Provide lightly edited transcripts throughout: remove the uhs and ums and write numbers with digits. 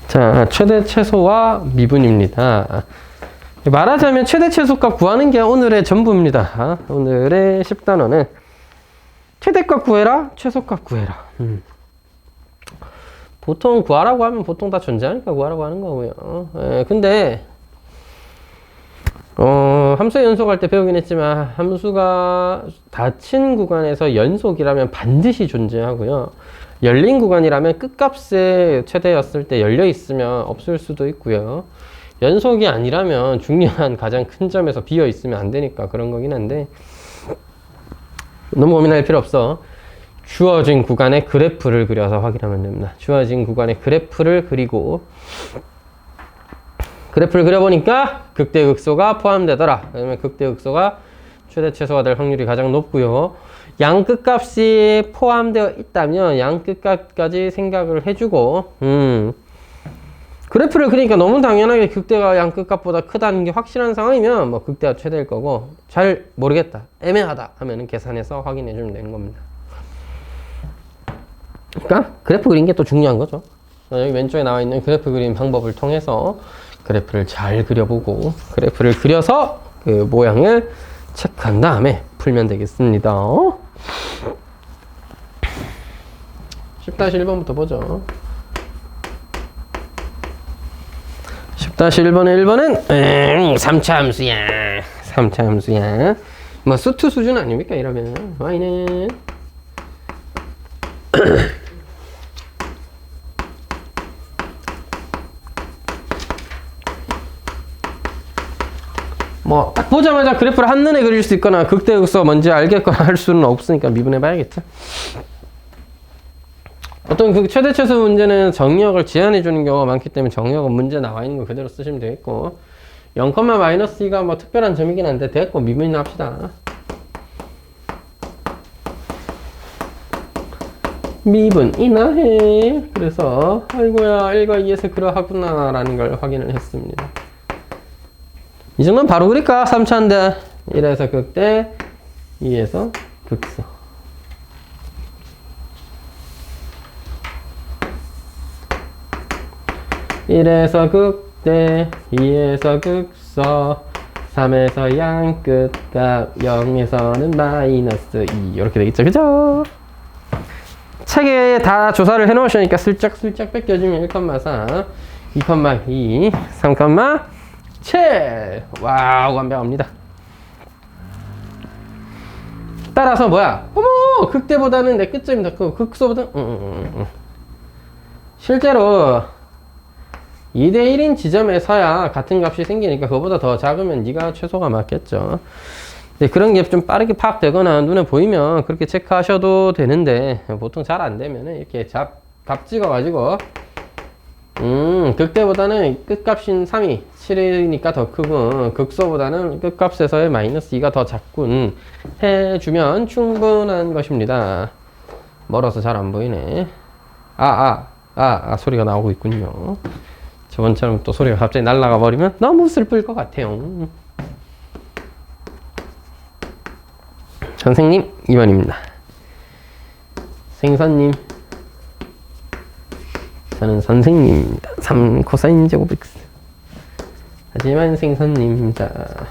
자, 최대 최소와 미분입니다. 말하자면 최대 최소값 구하는 게 오늘의 전부입니다. 오늘의 10단원은 최대값 구해라, 최소값 구해라. 보통 구하라고 하면 보통 다 존재하니까 구하라고 하는 거고요. 근데 함수의 연속할 때 배우긴 했지만 함수가 닫힌 구간에서 연속이라면 반드시 존재하고요. 열린 구간이라면 끝값의 최대였을 때 열려 있으면 없을 수도 있고요. 연속이 아니라면 중요한 가장 큰 점에서 비어 있으면 안 되니까 그런 거긴 한데 너무 고민할 필요 없어. 주어진 구간의 그래프를 그려서 확인하면 됩니다. 주어진 구간의 그래프를 그리고 그래프를 그려보니까 극대극소가 포함되더라. 그러면 극대극소가 최대 최소가 될 확률이 가장 높고요. 양 끝값이 포함되어 있다면 양 끝값까지 생각을 해주고 그래프를 그리니까 너무 당연하게 극대가 양 끝값보다 크다는 게 확실한 상황이면 뭐 극대가 최대일 거고 잘 모르겠다, 애매하다 하면은 계산해서 확인해 주면 되는 겁니다. 그러니까 그래프 그린 게 또 중요한 거죠. 여기 왼쪽에 나와 있는 그래프 그림 방법을 통해서 그래프를 잘 그려보고 그래프를 그려서 그 모양을 체크한 다음에 풀면 되겠습니다. 10-1번부터 보죠. 10-1번의 1번은 3차 함수야. 3차 함수야. 뭐 수투 수준 아닙니까? 이러면 y는 뭐 딱 보자마자 그래프를 한눈에 그릴 수 있거나 극대극소 뭔지 알겠거나 할 수는 없으니까 미분해 봐야겠죠. 어떤 그 최대 최소 문제는 정의역을 제한해 주는 경우가 많기 때문에 정의역은 문제 나와 있는 거 그대로 쓰시면 되겠고 0,-2가 뭐 특별한 점이긴 한데 됐고 미분이나 합시다. 미분이나 해. 그래서 아이고야 1과 2에서 그러하구나 라는 걸 확인을 했습니다. 이 정도는 바로 그릴까? 3차인데 1에서 극대 2에서 극소. (1에서) 극대 2에서 극소 3에서 양 끝값 0에서는 -2 이렇게 되겠죠, 그죠? 책에 다 조사를 해 놓으시니까 슬쩍 뺏겨주면 1,4 2,2 3,7 와우, 완벽합니다. 따라서 뭐야? 어머, 극대보다는 내 끝점이 더 크고 극소보다 실제로 2대1인 지점에서야 같은 값이 생기니까 그거보다 더 작으면 네가 최소가 맞겠죠. 근데 그런 게 좀 빠르게 파악되거나 눈에 보이면 그렇게 체크하셔도 되는데 보통 잘 안 되면은 이렇게 값 찍어가지고 극대보다는 끝값인 3이 7이니까 더 크고 극소보다는 끝값에서의 -2가 더 작군 해주면 충분한 것입니다. 멀어서 잘 안 보이네. 소리가 나오고 있군요. 저번처럼 또 소리가 갑자기 날아가 버리면 너무 슬플 것 같아요. 선생님 2번입니다. 생선님, 저는 선생님입니다. 3 코사인 제곱 x. 하지만 생선님입니다.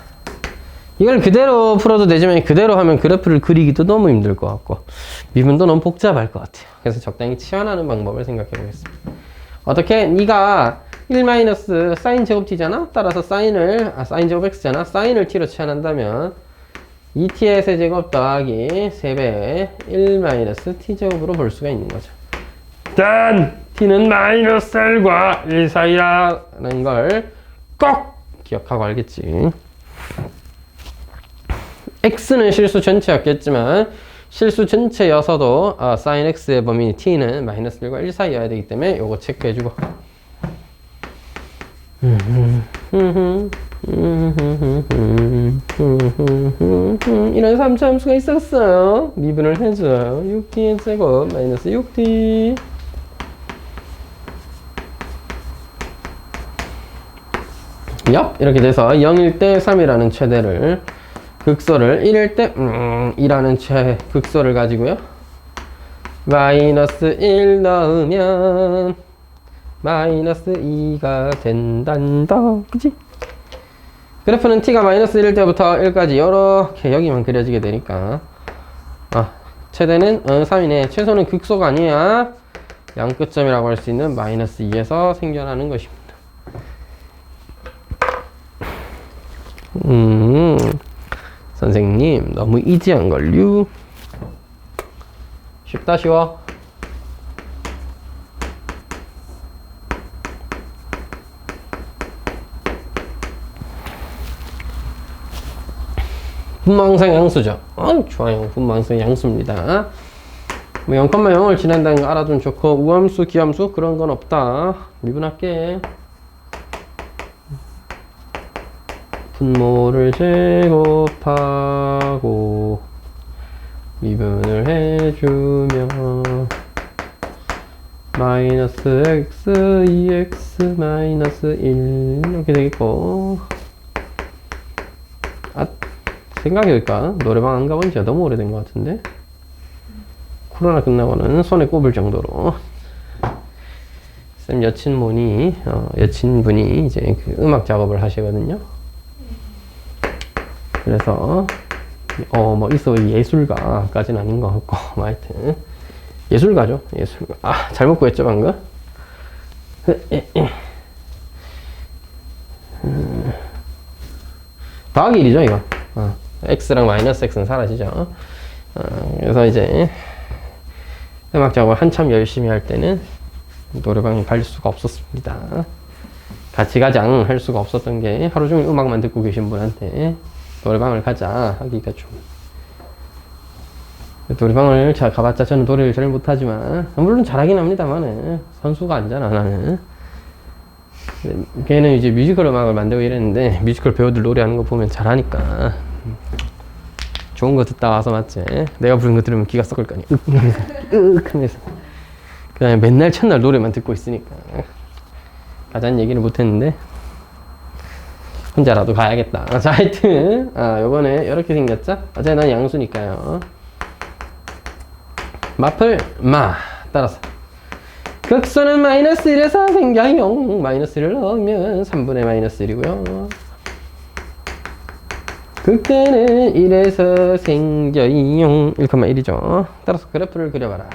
이걸 그대로 풀어도 되지만 그대로 하면 그래프를 그리기도 너무 힘들 것 같고 미분도 너무 복잡할 것 같아요. 그래서 적당히 치환하는 방법을 생각해 보겠습니다. 어떻게? 네가 1 마이너스 사인 제곱 t잖아? 따라서 사인을 사인 제곱 x잖아? 사인을 t로 치환한다면 2t의 세제곱 더하기 3배 1 마이너스 t제곱으로 볼 수가 있는 거죠. 단! t는 마이너스 1과 1 사이라는 걸 꼭 기억하고 알겠지. x는 실수 전체였겠지만 실수 전체여서도 sin x의 범위 t는 마이너스 1과 1 사이여야 되기 때문에 요거 체크해주고 이런 3차 함수가 있었어요. 미분을 해줘요. 6t의 제곱 마이너스 6t 이렇게 돼서 0일 때 3이라는 최대를 극소를 1일 때 2라는 극소를 가지고요. 마이너스 1 넣으면 마이너스 2가 된단다. 그치? 그래프는 t가 마이너스 1일 때부터 1까지 이렇게 여기만 그려지게 되니까 최대는 3이네. 최소는 극소가 아니야. 양끝점이라고 할 수 있는 마이너스 2에서 생겨나는 것입니다. 선생님 너무 이지한걸요. 쉽다 쉬워. 분모항상 양수죠. 좋아요. 분모항상 양수입니다. 뭐 0,0을 지난다는 거 알아두면 좋고, 우함수, 기함수 그런 건 없다. 미분할게. 분모를 제곱하고 미분을 해주면 마이너스 x 2x 마이너스 1 이렇게 되겠고, 생각해볼까? 노래방 안 가본 지가 너무 오래된 것 같은데? 코로나 끝나고는 손에 꼽을 정도로 쌤 여친분이 이제 그 음악 작업을 하시거든요. 그래서 뭐 있어 예술가까지는 아닌 것 같고, 뭐 하여튼 예술가죠. 예술가. 잘못 구했죠 방금? 더하기 1이죠 이거. x랑 마이너스 x는 사라지죠. 그래서 이제 음악 작업을 한참 열심히 할 때는 노래방에 갈 수가 없었습니다. 같이 가장 할 수가 없었던 게, 하루 종일 음악만 듣고 계신 분한테 노래방을 가자 하기가 좀, 노래방을 가봤자 저는 노래를 잘 못하지만, 물론 잘하긴 합니다만은 선수가 아니잖아 나는. 걔는 이제 뮤지컬 음악을 만들고 이랬는데, 뮤지컬 배우들 노래하는 거 보면 잘하니까 좋은 거 듣다 와서 맞지? 내가 부른 거 들으면 기가 썩을 거 아니야. 하면서 그냥 맨날 첫날 노래만 듣고 있으니까 가자는 얘기를 못했는데 혼자라도 가야겠다. 자, 하여튼 요번에 이렇게 생겼죠? 어차피 난 양수니까요. 마플 따라서 극소는 마이너스 1에서 생겨요. 마이너스 1을 넣으면 3분의 마이너스 1이고요. 극대는 1에서 생겨요. 1,1이죠. 따라서 그래프를 그려봐라.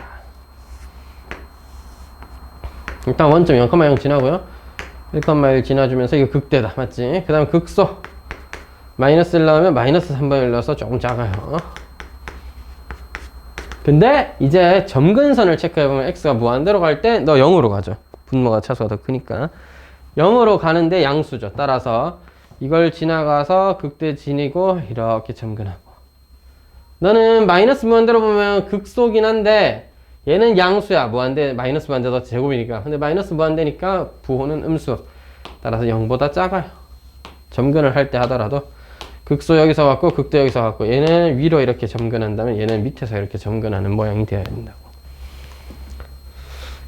일단 원점 0,0 지나고요. 1,1 지나주면서 이거 극대다. 맞지? 그 다음 극소. 마이너스 1 나오면 마이너스 3분의 1 넣어서 조금 작아요. 근데 이제 점근선을 체크해보면 x가 무한대로 갈 때 너 0으로 가죠. 분모가 차수가 더 크니까 0으로 가는데 양수죠. 따라서 이걸 지나가서 극대 지니고 이렇게 점근하고, 너는 마이너스 무한대로 보면 극소긴 한데 얘는 양수야. 무한대, 마이너스 무한대도 제곱이니까. 근데 마이너스 무한대니까 부호는 음수. 따라서 0보다 작아요. 점근을 할 때 하더라도 극소 여기서 갖고 극대 여기서 갖고, 얘는 위로 이렇게 점근한다면 얘는 밑에서 이렇게 점근하는 모양이 되어야 된다고.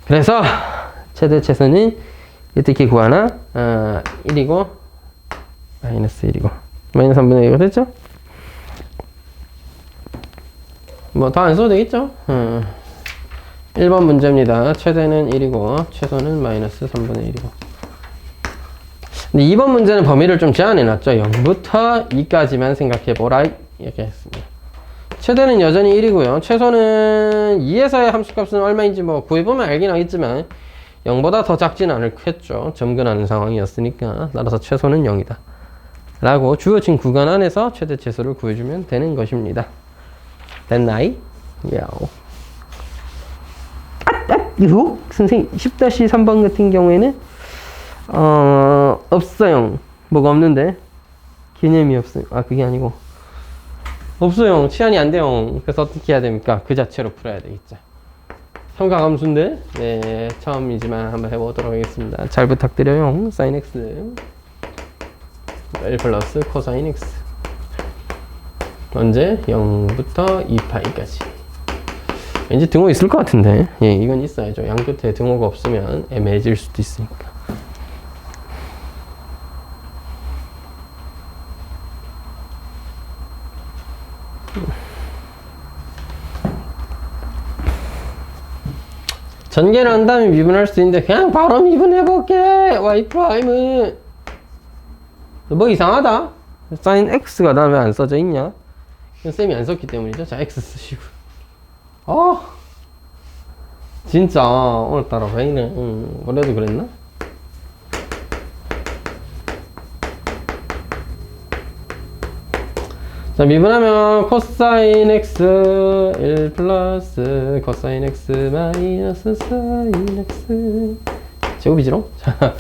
그래서 최대 최소는 어떻게 구하나? 1이고 마이너스 1이고 마이너스 3분의 1이 됐죠? 뭐 더 안 써도 되겠죠? 1번 문제입니다. 최대는 1이고 최소는 마이너스 3분의 1이고. 근데 2번 문제는 범위를 좀 제한해놨죠. 0부터 2까지만 생각해보라 이렇게 했습니다. 최대는 여전히 1이고요. 최소는 2에서의 함수값은 얼마인지 뭐 구해보면 알긴 하겠지만 0보다 더 작지는 않겠죠. 점근하는 상황이었으니까. 따라서 최소는 0이다 라고 주어진 구간 안에서 최대 최소를 구해주면 되는 것입니다. 됐나이? 야오. 선생님 10-3번 같은 경우에는 없어요. 뭐가 없는데? 개념이 없어요. 그게 아니고 없어요. 치환이 안 돼요. 그래서 어떻게 해야 됩니까? 그 자체로 풀어야 되겠죠. 삼각함수인데 네, 처음이지만 한번 해보도록 하겠습니다. 잘 부탁드려요. sin x 1 플러스 코사인 x 언제? 0부터 2파이까지. 왠지 등호 있을 것 같은데. 예, 이건 있어야죠. 양 끝에 등호가 없으면 애매해질 수도 있으니까. 전개를 한 다음에 미분할 수 있는데 그냥 바로 미분해볼게. y 프라임은 뭐 이상하다. sin x가 나 왜 안 써져 있냐? 쌤이 안 썼기 때문이죠. 자, x 쓰시고. 진짜 오늘따라 왜 이래? 원래도 그랬나? 자, 미분하면 코사인 x 1 플러스 코사인 x 마이너스 사인 x 제곱이지롱? 자,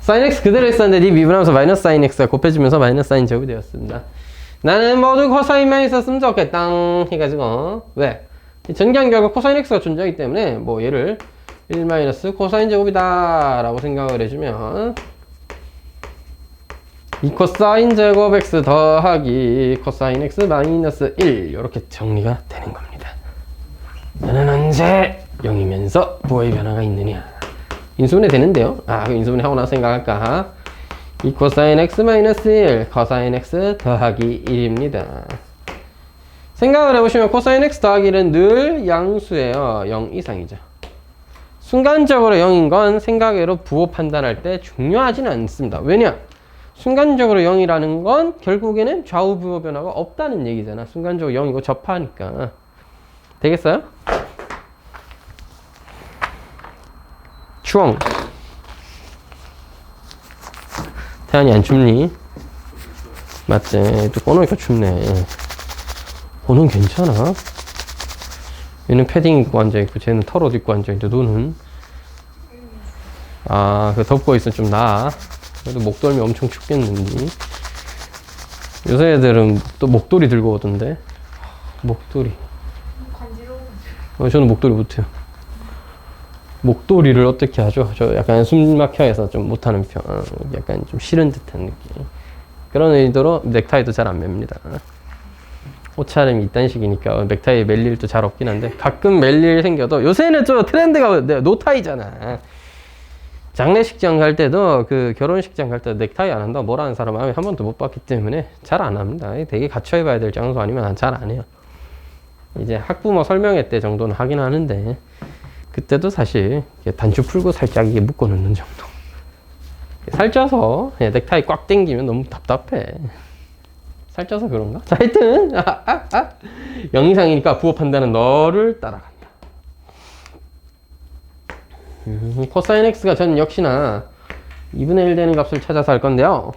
사인 x 그대로 했었는데 니 미분하면서 마이너스 사인 x가 곱해지면서 마이너스 사인 제곱이 되었습니다. 나는 모두 코사인만 있었으면 좋겠다 해가지고 왜? 전개한 결과 코사인 x가 존재하기 때문에 뭐 얘를 1 마이너스 코사인 제곱이다 라고 생각을 해주면 이 코사인 제곱 x 더하기 코사인 x 마이너스 1 이렇게 정리가 되는 겁니다. 나는 언제 0이면서 부호의 변화가 있느냐? 인수분해 되는데요. 그럼 인수분해 하고 나서 생각할까? 이 코사인 x 마이너스 1 코사인 x 더하기 1입니다. 생각을 해보시면 코사인 x 더하기 1은 늘 양수예요. 0 이상이죠. 순간적으로 0인 건 생각외로 부호 판단할 때 중요하지는 않습니다. 왜냐? 순간적으로 0이라는 건 결국에는 좌우 부호 변화가 없다는 얘기잖아. 순간적으로 0이고 접하니까. 되겠어요? 추억. 태연이 안 춥니? 맞지? 또 꺼놓으니까 춥네. 너는 괜찮아? 얘는 패딩 입고 앉아있고 쟤는 털옷 입고 앉아있는데 너는? 그 덮고 있어 좀 나아. 그래도 목덜미 엄청 춥겠는데. 요새 애들은 또 목도리 들고 오던데. 목도리. 저는 목도리 못해요. 목도리를 어떻게 하죠? 저 약간 숨 막혀서 좀 못하는 편. 약간 좀 싫은 듯한 느낌. 그런 의도로 넥타이도 잘 안 맵니다. 옷차림이 이딴 식이니까 넥타이 멜 일도 잘 없긴 한데 가끔 멜 일 생겨도 요새는 좀 트렌드가 노타이잖아. 장례식장 갈 때도 그 결혼식장 갈 때도 넥타이 안 한다 뭐라는 사람 한 번도 못 봤기 때문에 잘 안 합니다. 되게 갖춰 입어야 될 장소 아니면 잘 안 해요. 이제 학부모 설명회 때 정도는 하긴 하는데 그때도 사실 단추 풀고 살짝 이게 묶어 놓는 정도. 살쪄서 넥타이 꽉 당기면 너무 답답해. 살쪄서 그런가? 자, 하여튼 0 이상이니까 부호 판단은 너를 따라간다. 코사인 x가 전 역시나 2분의 1 되는 값을 찾아서 할 건데요.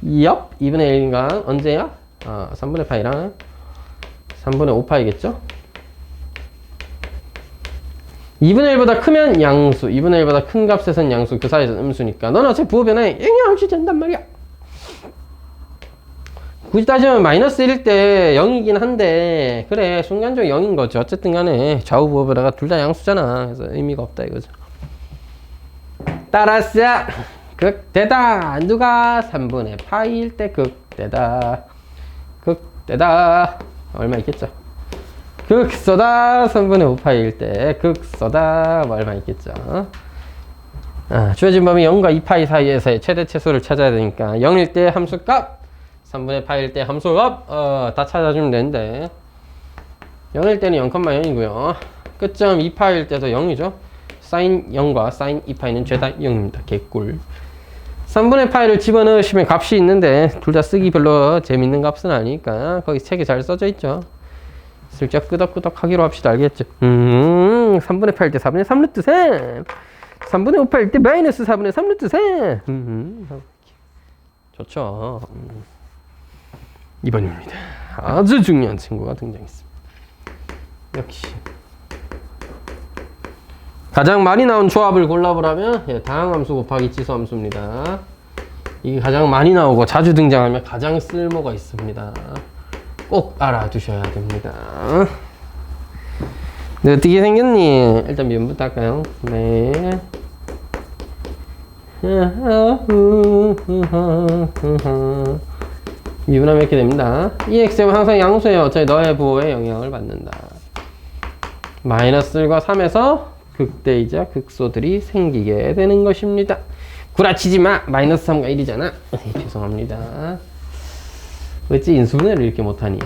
2분의 1인가 언제야? 3분의 파이랑 3분의 5파이겠죠? 2분의 1보다 크면 양수, 2분의 1보다 큰 값에선 양수, 그 사이에서 음수니까 넌 어차피 부호 변화에 영향을 주지 않단 말이야. 굳이 따지면 마이너스 1일 때 0이긴 한데 그래 순간적으로 0인 거죠. 어쨌든 간에 좌우 부호 변화가 둘 다 양수잖아. 그래서 의미가 없다 이거죠. 따라서 극대다. 누가 3분의 파이일 때 극대다. 극대다. 얼마 있겠죠? 극소다. 3분의 5파이일 때 극소다. 얼마 있겠죠? 주어진 범위 0과 2파이 사이에서의 최대 최소를 찾아야 되니까 0일 때 함수값 3분의 파일 때 함수값 다 찾아주면 되는데 0일 때는 0,0이고요. 끝점 2파일 때도 0이죠. 사인 0과 사인 2파이는 죄다 0입니다. 개꿀. 3분의 파이를 집어넣으시면 값이 있는데 둘 다 쓰기 별로 재밌는 값은 아니니까 거기 책에 잘 써져 있죠. 슬쩍 끄덕끄덕 하기로 합시다. 알겠죠? 3분의 8일 때 4분의 3루트 3 3분의 5파일 때 마이너스 4분의 3루트 3 좋죠. 2번입니다. 아주 중요한 친구가 등장했습니다. 역시 가장 많이 나온 조합을 골라보라면 다항함수 곱하기 지수함수입니다. 이게 가장 많이 나오고 자주 등장하면 가장 쓸모가 있습니다. 꼭 알아두셔야 됩니다. 네, 어떻게 생겼니? 일단 면부터 할까요? 네. 미분하면 이렇게 됩니다. 이 x는 항상 양수예요. 어차피 너의 부호에 영향을 받는다. 마이너스 1과 3에서 극대이자 극소들이 생기게 되는 것입니다. 구라치지 마! 마이너스 3과 1이잖아. 죄송합니다. 어찌 인수분해를 이렇게 못하니?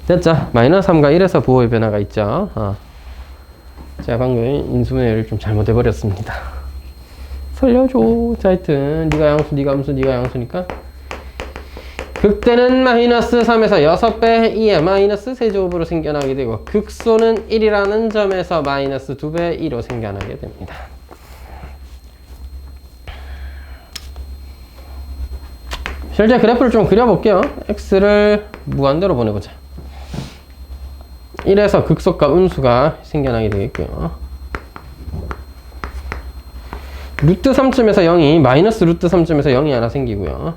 됐죠? 마이너스 3과 1에서 부호의 변화가 있죠. 제가 방금 인수분해를 좀 잘못해버렸습니다. 살려줘. 자, 하여튼 네가 양수, 네가 함수, 네가 양수니까 극대는 마이너스 3에서 6배 2의 마이너스 세제곱으로 생겨나게 되고 극소는 1이라는 점에서 마이너스 2배 2로 생겨나게 됩니다. 실제 그래프를 좀 그려볼게요. x를 무한대로 보내보자. 1에서 극소값 음수가 생겨나게 되겠고요. 루트 3점에서 0이 마이너스 루트 3점에서 0이 하나 생기고요.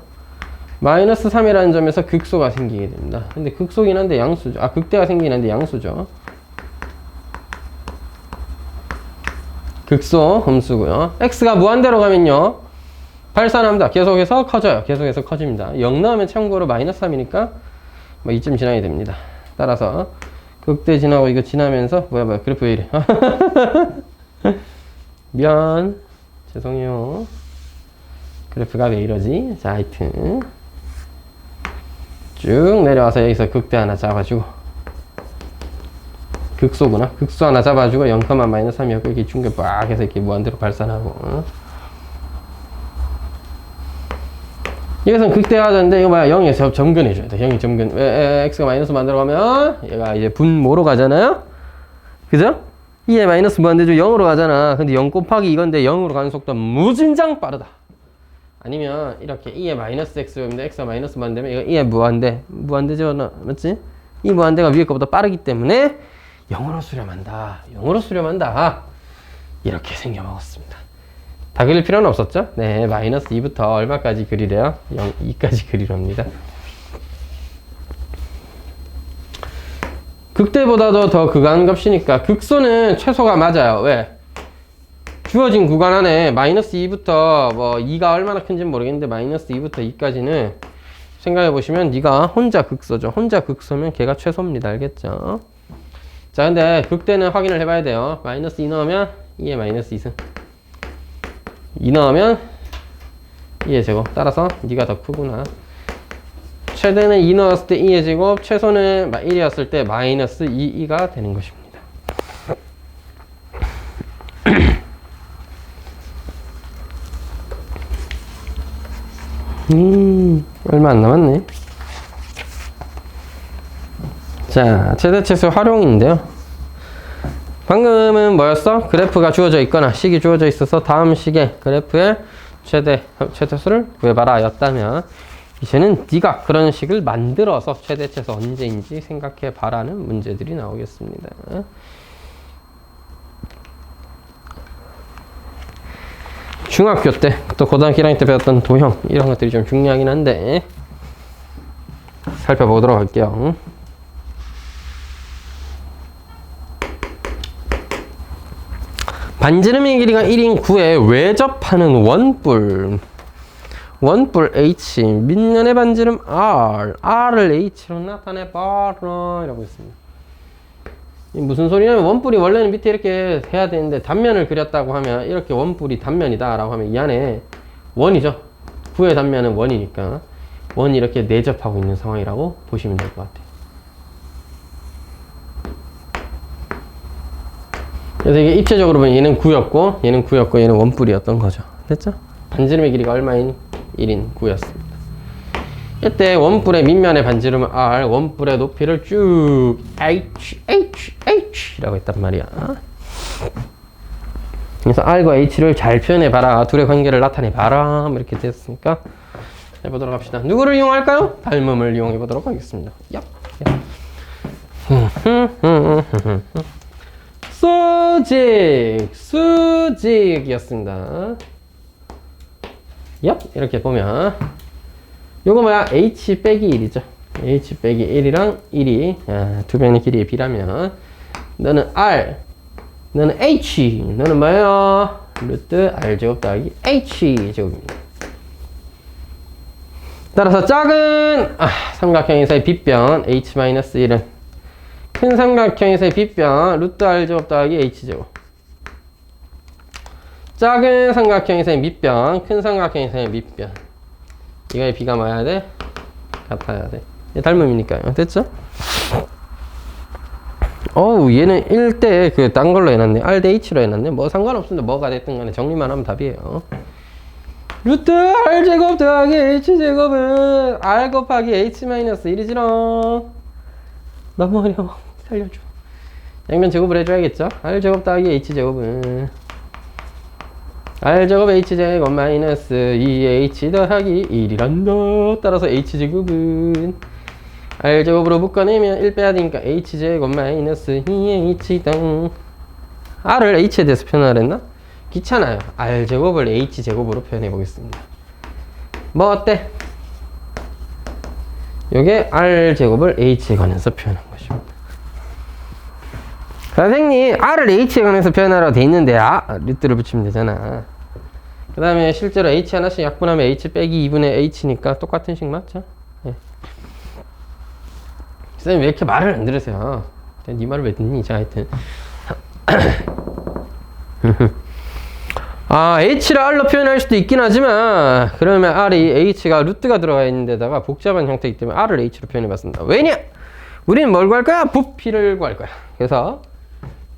마이너스 3이라는 점에서 극소가 생기게 됩니다. 근데 극소긴 한데 양수죠. 아, 극대가 생기긴 한데 양수죠. 극소 음수고요. x가 무한대로 가면요 발산합니다. 계속해서 커져요. 계속해서 커집니다. 0 나오면 참고로 마이너스 3이니까 뭐 이쯤 지나게 됩니다. 따라서 극대 지나고 이거 지나면서 뭐야 그래프 왜 이래 미안 죄송해요. 그래프가 왜 이러지? 자, 하여튼 쭉 내려와서 여기서 극대 하나 잡아주고 극소구나. 극소 하나 잡아주고 0, 마이너스 3이었고 이렇게 중계 빡 해서 이렇게 무한대로 발산하고 여기서는 극대화하자는데 이거 뭐야 0에 점근해줘야 돼. 0이 점근. 왜 x가 마이너스 만들어 가면 얘가 이제 분모로 가잖아요. 그죠? 2에 마이너스 무한대죠. 0으로 가잖아. 근데 0 곱하기 이건데 0으로 가는 속도는 무진장 빠르다. 아니면 이렇게 2에 마이너스 x인데 x가 마이너스 무한대면 이거 2에 무한대죠. 맞지? 이 무한대가 위에 거보다 빠르기 때문에 0으로 수렴한다. 0으로 수렴한다. 이렇게 생겨먹었습니다. 다 그릴 필요는 없었죠? 네, 마이너스 2부터 얼마까지 그리래요? 0, 2까지 그리랍니다. 극대보다도 더 극한값이니까 극소는 최소가 맞아요. 왜? 주어진 구간 안에 마이너스 2부터 뭐 2가 얼마나 큰지는 모르겠는데 마이너스 2부터 2까지는 생각해 보시면 네가 혼자 극소죠. 혼자 극소면 걔가 최소입니다. 알겠죠? 자, 근데 극대는 확인을 해봐야 돼요. 마이너스 2 넣으면 2에 마이너스 2승 2 넣으면 2의 제곱. 따라서 네가 더 크구나. 최대는 2 넣었을 때 2의 제곱, 최소는 1이었을 때 마이너스 2가 되는 것입니다. 얼마 안 남았네. 자, 최대치수 활용인데요. 방금은 뭐였어? 그래프가 주어져 있거나 식이 주어져 있어서 다음 식의 그래프의 최대수를 구해봐라 였다면 이제는 네가 그런 식을 만들어서 최대치수 언제인지 생각해봐라는 문제들이 나오겠습니다. 중학교 때 또 고등학교 1학년 때 배웠던 도형 이런 것들이 좀 중요하긴 한데 살펴보도록 할게요. 반지름의 길이가 1인 9에 외접하는 원뿔 H 밑면의 반지름 R을 H로 나타내봐라 이라고 했습니다. 무슨 소리냐면 원뿔이 원래는 밑에 이렇게 해야 되는데 단면을 그렸다고 하면 이렇게 원뿔이 단면이다 라고 하면 이 안에 원이죠. 9의 단면은 원이니까 원이 이렇게 내접하고 있는 상황이라고 보시면 될 것 같아요. 그래서 이게 입체적으로 보면 얘는 9였고 얘는 9였고 얘는 원뿔이었던 거죠. 됐죠? 반지름의 길이가 얼마인? 1인 9였습니다. 이때 원뿔의 밑면의 반지름은 R, 원뿔의 높이를 쭉 H 라고 했단 말이야. 그래서 R과 H를 잘 표현해봐라. 둘의 관계를 나타내봐라. 이렇게 됐으니까 해보도록 합시다. 누구를 이용할까요? 닮음을 이용해보도록 하겠습니다. 수직이었습니다. 이렇게 보면 요거 뭐야? h 빼기 1이죠. h 빼기 1이랑 1이 두 변의 길이의 비라면 너는 r, 너는 h, 너는 뭐예요? 루트 r 제곱 더하기 h 제곱입니다. 따라서 작은 삼각형에서의 빗변 h-1은 큰 삼각형에서의 빗변 루트 r 제곱 더하기 h 제곱. 작은 삼각형에서의 밑변, 큰 삼각형에서의 밑변. 이거의 비가 뭐야 돼? 같아야 돼. 닮음이니까요. 됐죠? 어우, 얘는 1대 그 딴 걸로 해놨네. R 대 H로 해놨네. 뭐 상관없습니다. 뭐가 됐든 간에 정리만 하면 답이에요. 루트 R제곱 더하기 H제곱은 R 곱하기 H-1이지롱. 너무 어려워. 살려줘. 양면 제곱을 해줘야겠죠? R제곱 더하기 H제곱은 R제곱 H제곱 마이너스 2H 더하기 1이란다. 따라서 H제곱은 R제곱으로 묶어내면 1 빼야 되니까 H제곱 마이너스 2H당. R을 H에 대해서 표현하랬나? 귀찮아요. R제곱을 H제곱으로 표현해 보겠습니다. 뭐 어때? 요게 R제곱을 H에 관해서 표현한 것입니다. 선생님, R을 H에 관해서 표현하라고 돼 있는데, 루트를 붙이면 되잖아. 그 다음에 실제로 H 하나씩 약분하면 H 빼기 2분의 H니까 똑같은 식 맞죠? 네. 선생님, 왜 이렇게 말을 안 들으세요? 네 말을 왜 듣니? 자, 하여튼. H를 R로 표현할 수도 있긴 하지만, 그러면 R이 H가 루트가 들어가 있는 데다가 복잡한 형태이기 때문에 R을 H로 표현해 봤습니다. 왜냐? 우리는 뭘 구할 거야? 부피를 구할 거야. 그래서,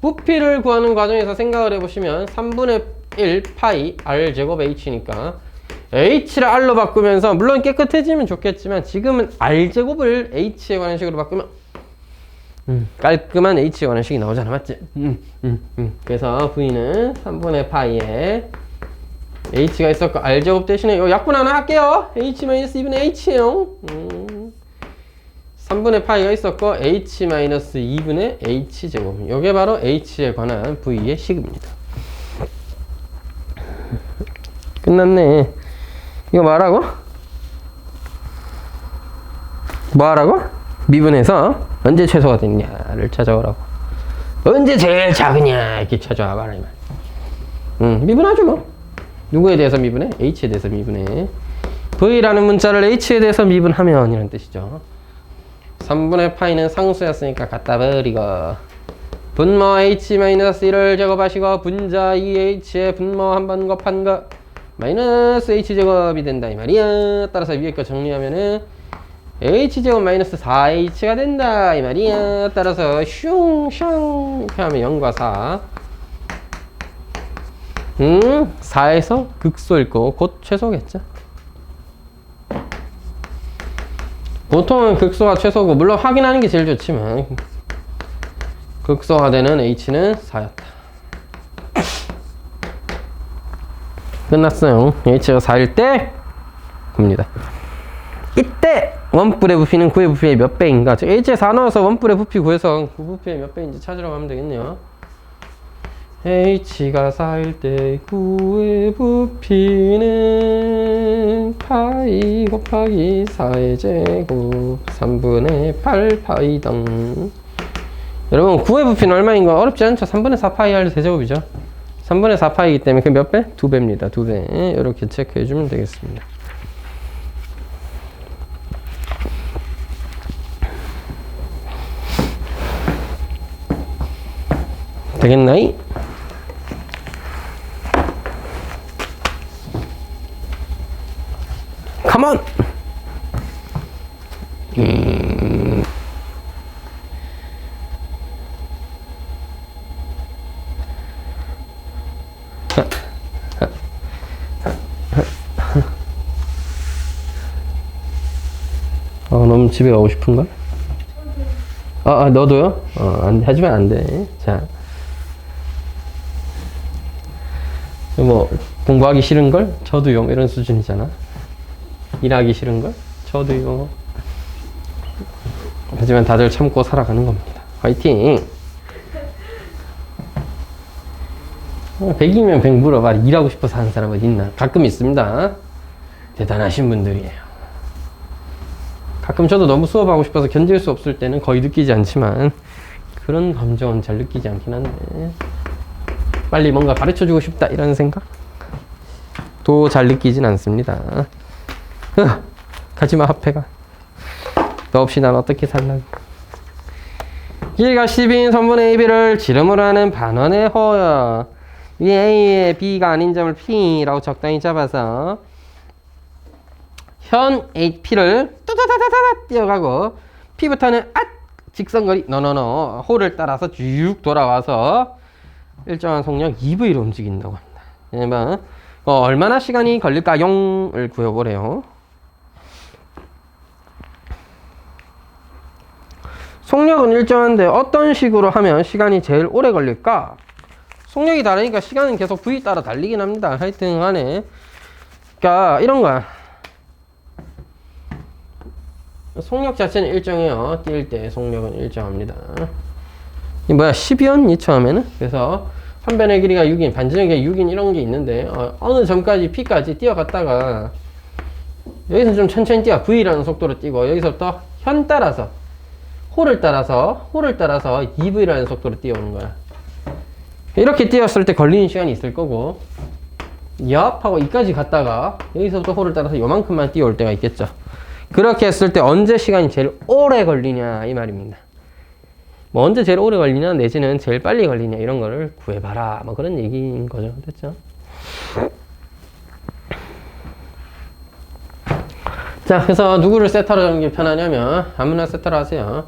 부피를 구하는 과정에서 생각을 해보시면 3분의 1 파이 R제곱 H니까 H를 R로 바꾸면서 물론 깨끗해지면 좋겠지만 지금은 R제곱을 H에 관한 식으로 바꾸면 깔끔한 H에 관한 식이 나오잖아. 맞지? 그래서 V는 3분의 파이에 H가 있었고 R제곱 대신에 요 약분 하나 할게요. H-2분의 H예요. 3분의 파이가 있었고 H-2분의 H제곱. 요게 바로 H에 관한 V의 식입니다. 끝났네. 이거 뭐하라고? 뭐하라고? 미분해서 언제 최소가 됐냐를 찾아오라고. 언제 제일 작으냐 이렇게 찾아와봐라 이 말. 미분하죠 뭐. 누구에 대해서 미분해? H에 대해서 미분해. V라는 문자를 H에 대해서 미분하면 이런 뜻이죠. 3분의 파이는 상수였으니까 갖다 버리고 분모 H-1을 제곱하시고 분자 2H에 분모 한 번 곱한 거 마이너스 H제곱이 된다 이 말이야. 따라서 위에 거 정리하면은 H제곱 마이너스 4H가 된다 이 말이야. 따라서 슝슝 이렇게 하면 0과 4 4에서 극소일 거 곧 최소겠죠. 보통은 극소가 최소고 물론 확인하는 게 제일 좋지만 극소화되는 H는 4였다. 끝났어요. H가 4일 때 봅니다. 이때 원뿔의 부피는 구의 부피의 몇 배인가? 즉 H에 4 넣어서 원뿔의 부피 구해서 그 부피의 몇 배인지 찾으라고 하면 되겠네요. H가 4일 때 구의 부피는 파이 곱하기 4의 제곱 3분의 8 파이당. 여러분 구의 부피는 얼마인 거 어렵지 않죠? 3분의 4 파이 R 세제곱이죠. 3분의 4 파이기 때문에 그 몇 배? 2배입니다. 2배. 이렇게 체크해 주면 되겠습니다. 되겠나이? 컴온! 너무 집에 가고 싶은가? 너도요? 하지만 안 돼. 자. 뭐, 공부하기 싫은걸? 저도요. 이런 수준이잖아. 일하기 싫은걸? 저도요. 하지만 다들 참고 살아가는 겁니다. 화이팅! 100이면 100 물어봐. 일하고 싶어서 하는 사람 어디 있나? 가끔 있습니다. 대단하신 분들이에요. 가끔 저도 너무 수업하고 싶어서 견딜 수 없을 때는 거의 느끼지 않지만 그런 감정은 잘 느끼지 않긴 한데 빨리 뭔가 가르쳐주고 싶다 이런 생각? 도 잘 느끼진 않습니다. 가지마 합해가. 너 없이 난 어떻게 살라고. 길이가 10인 선분의 AB를 지름으로 하는 반원의 호요. 이 A의 B가 아닌 점을 P라고 적당히 잡아서 현 P를 뚜다다다다 띄어가고 P부터는 직선거리 노노노 호를 따라서 쭉 돌아와서 일정한 속력 EV로 움직인다고 합니다. 그러면 얼마나 시간이 걸릴까용을 구해보래요. 속력은 일정한데 어떤 식으로 하면 시간이 제일 오래 걸릴까? 속력이 다르니까 시간은 계속 V 따라 달리긴 합니다. 하여튼 간에 그러니까 이런 거야. 속력 자체는 일정해요. 뛸 때 속력은 일정합니다. 이 뭐야 10이었니 처음에는? 그래서 한 변의 길이가 6인, 반지의 길이가 6인 이런 게 있는데 어느 점까지 P까지 뛰어갔다가 여기서 좀 천천히 뛰어 V라는 속도로 뛰고 여기서부터 현 따라서 호를 따라서 EV라는 속도로 뛰어오는 거야. 이렇게 뛰었을 때 걸리는 시간이 있을 거고 얍 하고 이까지 갔다가 여기서부터 호를 따라서 요만큼만 뛰어올 때가 있겠죠. 그렇게 했을 때 언제 시간이 제일 오래 걸리냐 이 말입니다. 뭐 언제 제일 오래 걸리냐 내지는 제일 빨리 걸리냐 이런 거를 구해봐라 뭐 그런 얘기인 거죠. 됐죠? 자, 그래서 누구를 세타로 잡는 게 편하냐면 아무나 세타로 하세요.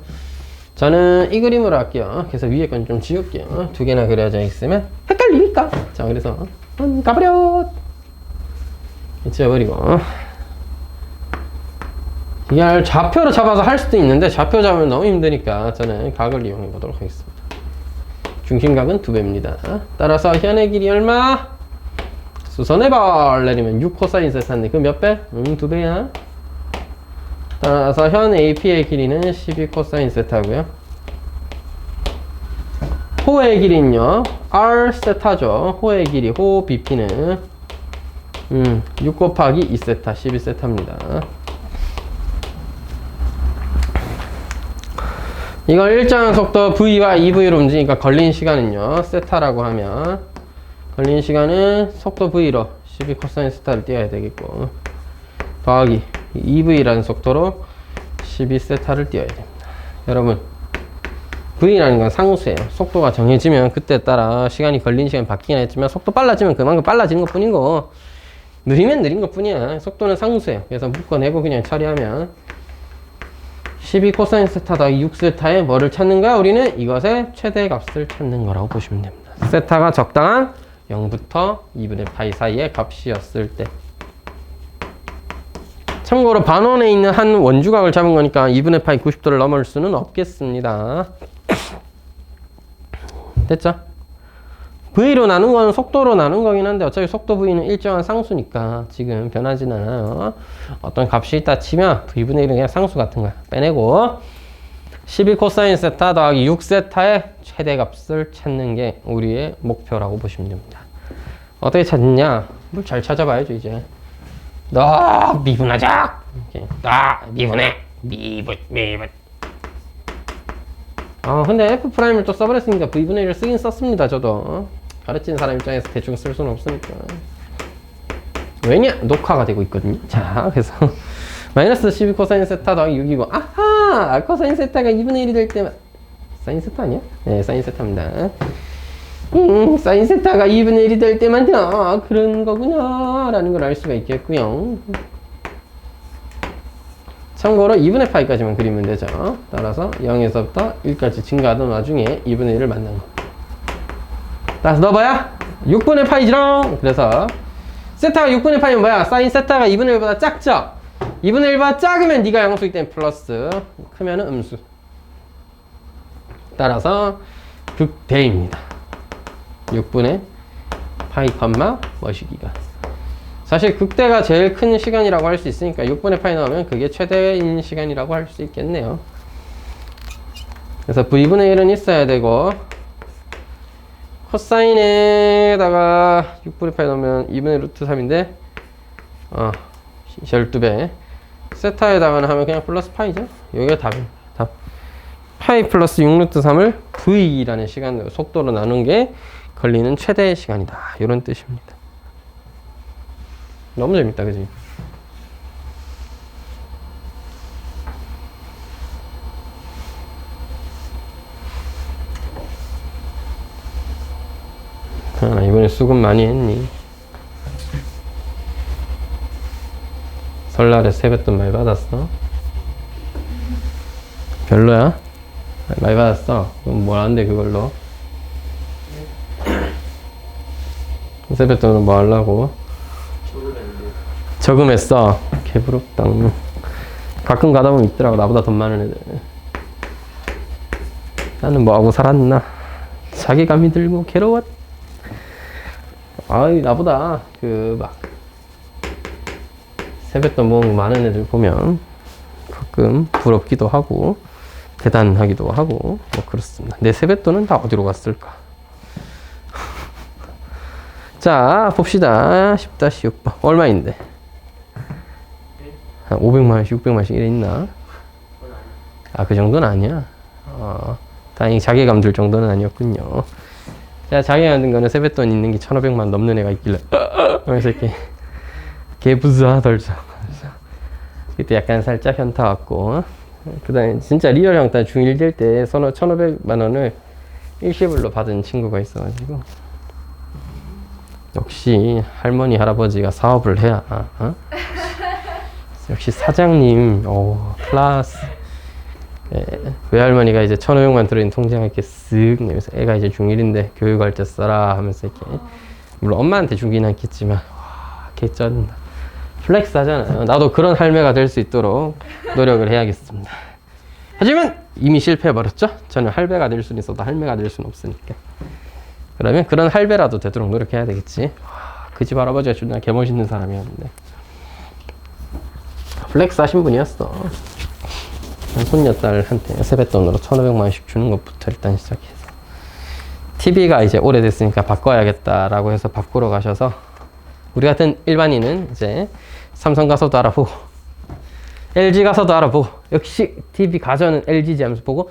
저는 이 그림으로 할게요. 그래서 위에 건 좀 지울게요. 두 개나 그려져 있으면 헷갈리니까. 자, 그래서 가버려. 지워버리고. 이걸 좌표로 잡아서 할 수도 있는데 좌표 잡으면 너무 힘드니까 저는 각을 이용해 보도록 하겠습니다. 중심각은 2배입니다. 따라서 현의 길이 얼마? 수선해볼 내리면 6 코사인 세타인데 그 몇 배? 2배야. 따라서 현 AP의 길이는 12 코사인 세타고요. 호의 길이는요 R 세타죠. 호의 길이 호 BP는 6 곱하기 2 세타 12 세타입니다. 이걸 일정한 속도 V와 EV로 움직이니까 걸린 시간은요 세타라고 하면 걸린 시간은 속도 V로 12 코사인 세타를 띄어야 되겠고 더하기 EV라는 속도로 12세타를 띄어야 됩니다. 여러분 V라는 건 상수예요. 속도가 정해지면 그때 따라 시간이 걸린 시간이 바뀌긴 했지만 속도 빨라지면 그만큼 빨라지는 것 뿐이고 느리면 느린 것 뿐이야. 속도는 상수예요. 그래서 묶어내고 그냥 처리하면 12 코사인 세타 더하기 6세타의 뭐를 찾는 거야? 우리는 이것의 최대값을 찾는 거라고 보시면 됩니다. 세타가 적당한 0부터 2분의 파이 사이의 값이었을 때 참고로 반원에 있는 한 원주각을 잡은 거니까 2분의 파이 90도를 넘을 수는 없겠습니다. 됐죠? V로 나눈 건 속도로 나눈 거긴 한데 어차피 속도 V는 일정한 상수니까 지금 변하진 않아요. 어떤 값이 있다 치면 V분의 1은 그냥 상수 같은 거야. 빼내고 12 코사인 세타 더하기 6세타의 최대값을 찾는 게 우리의 목표라고 보시면 됩니다. 어떻게 찾느냐? 뭘 잘 찾아봐야죠 이제. 너 미분하자. 나 미분해. 미분. 근데 F 프라임을 또 써버렸으니까 V분의 1을 쓰긴 썼습니다. 저도 가르치는 사람 입장에서 대충 쓸 수는 없으니까. 왜냐? 녹화가 되고 있거든요. 자, 그래서 마이너스 12 코사인 세타 더하기 6이고 아하! 코사인 세타가 2분의 1이 될 때만 사인 세타 아니야? 네, 사인 세타입니다. 사인 세타가 2분의 1이 될 때만 그런 거구나 라는 걸 알 수가 있겠고요. 참고로 2분의 파이까지만 그리면 되죠. 따라서 0에서부터 1까지 증가하던 와중에 2분의 1을 만난 거. 따라서 너 뭐야? 6분의 파이지롱. 그래서 세타가 6분의 파이면 뭐야? 사인 세타가 2분의 1보다 작죠? 2분의 1보다 작으면 네가 양수이기 때문에 플러스, 크면은 음수. 따라서 극대입니다. 6분의 파이 컴마 뭐시기가. 사실 극대가 제일 큰 시간이라고 할 수 있으니까 6분의 파이 나오면 그게 최대인 시간이라고 할 수 있겠네요. 그래서 V분의 1은 있어야 되고 코사인에다가 6분의 파이 넣으면 2분의 루트 3인데 12배 세타에다가는 하면 그냥 플러스 파이죠. 여기가 답입니다. 답. 파이 플러스 6루트 3을 V라는 시간으로 속도로 나눈 게 걸리는 최대의 시간이다. 이런 뜻입니다. 너무 재밌다, 그지? 이번에 수급 많이 했니? 설날에 세뱃돈 많이 받았어? 별로야? 많이 받았어? 그럼 뭘 한대 그걸로? 세뱃돈은 뭐 하려고? 저금했어. 개부럽다. 가끔 가다 보면 있더라고. 나보다 돈 많은 애들. 나는 뭐하고 살았나? 자괴감이 들고 괴로웠. 아이, 나보다 세뱃돈 모은 거 많은 애들 보면 가끔 부럽기도 하고 대단하기도 하고 뭐 그렇습니다. 내 세뱃돈은 다 어디로 갔을까? 자, 봅시다. 10-6번. 얼마인데? 한 500만원씩, 600만원씩 이래 있나? 아, 그 정도는 아니야. 다행히 자괴감 들 정도는 아니었군요. 자, 자괴감 든 거는 세뱃돈 있는 게 1,500만 넘는 애가 있길래, 그래서 이렇게, 개부자덜자. 그때 약간 살짝 현타 왔고, 그 다음에 진짜 리얼 형따 중1 될 때 1,500만원을 일시불로 받은 친구가 있어가지고, 역시 할머니, 할아버지가 사업을 해야, 역시 사장님, 클라스. 외할머니가 이제 1,500만 들어있는 통장을 이렇게 쓱 내면서 애가 이제 중1인데 교육할 때 써라 하면서 이렇게. 물론 엄마한테 주긴 않겠지만, 와, 개쩐다. 플렉스 하잖아요. 나도 그런 할매가 될 수 있도록 노력을 해야겠습니다. 하지만 이미 실패해버렸죠? 저는 할배가 될 수는 있어도 할매가 될 수는 없으니까. 그러면 그런 할배라도 되도록 노력해야 되겠지. 그 집 할아버지가 존나 개멋있는 사람이었는데. 플렉스 하신 분이었어. 손녀딸한테 세뱃돈으로 1,500만원씩 주는 것부터 일단 시작해서. TV가 이제 오래됐으니까 바꿔야겠다라고 해서 바꾸러 가셔서, 우리 같은 일반인은 이제 삼성 가서도 알아보고, LG 가서도 알아보고, 역시 TV 가전은 LG지 하면서 보고,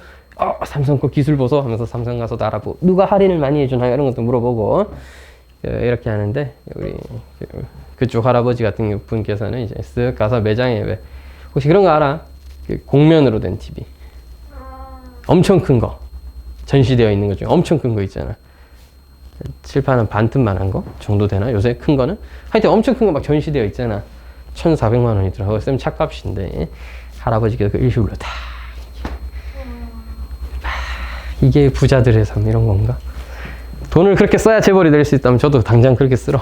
삼성 거 기술 보소 하면서 삼성 가서도 알아보고, 누가 할인을 많이 해주나 이런 것도 물어보고, 이렇게 하는데, 우리 그쪽 할아버지 같은 분께서는 이제 쓱 가서 매장에, 왜 혹시 그런 거 알아? 공면으로 된 TV, 엄청 큰 거, 전시되어 있는 것 중에 엄청 큰 거 있잖아. 칠판 한 반틈만 한 거 정도 되나? 요새 큰 거는? 하여튼 엄청 큰 거 막 전시되어 있잖아. 1,400만 원이더라고. 쌤 차값인데 할아버지께서 그 일시불로 다. 이게 부자들의 삶 이런 건가? 돈을 그렇게 써야 재벌이 될 수 있다면 저도 당장 그렇게 쓰러.